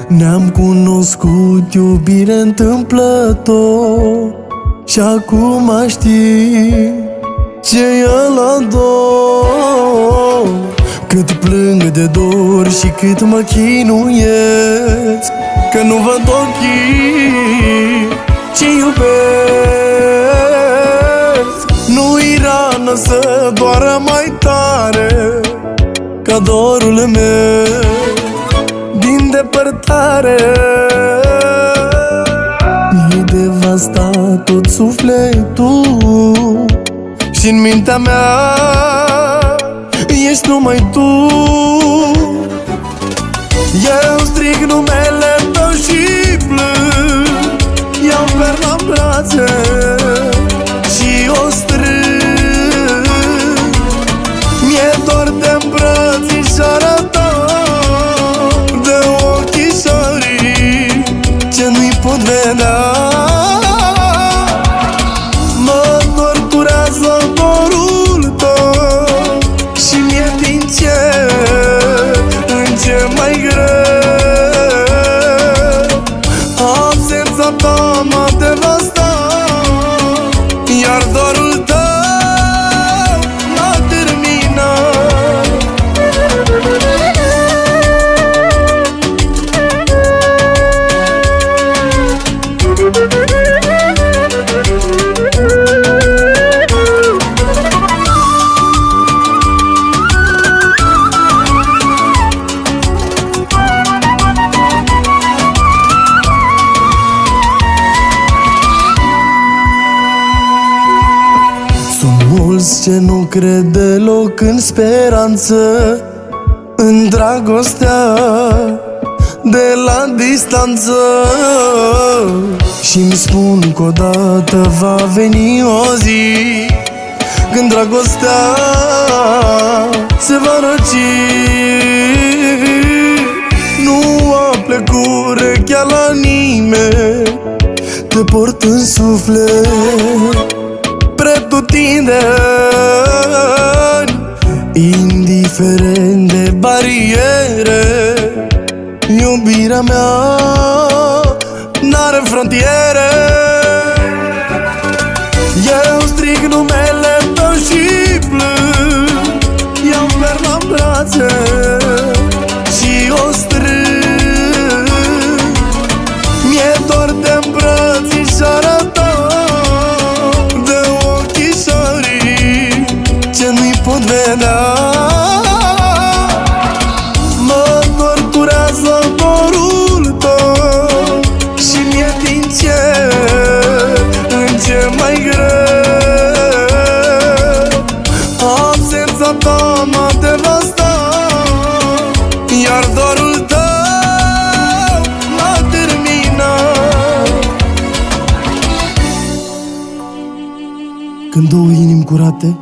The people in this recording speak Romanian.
Ne-am cunoscut iubire întâmplător și acum știi ce el ador. Cât plâng de dor și cât mă chinuiesc, că nu văd ochii ce iubesc. Nu-i rană să doară mai tare ca dorul meu din depărtare. Mi-ai devastat tot sufletul și în mintea mea ești numai tu. Eu strig numele tău și plâng, iau perna în brațe și o strâng. Mi-e dor de îmbrățișarea ta, de ochișorii ce nu-i pot vedea. Mă torturează dorul tău și mi-e din ce în ce mai greu. Absența ta m-a devastat, iar dorul tău m-a terminat. Mulți ce nu cred deloc în speranță, în dragostea de la distanță, și-mi spun că odată va veni o zi când dragostea se va răci. Nu afle cu urechea la nimeni, te port în suflet pretutindeni, indiferent de bariere. Iubirea mea n-are frontiere. Eu strig numele tău și plâng, iau perna în brațe și o strâng. Mi-e dor de îmbrățișarea ta, pot vedea. Mă torturează dorul tău și mi-e din ce în ce mai greu. Absența ta m-a devastat, iar dorul tău m-a terminat. Când două inimi curate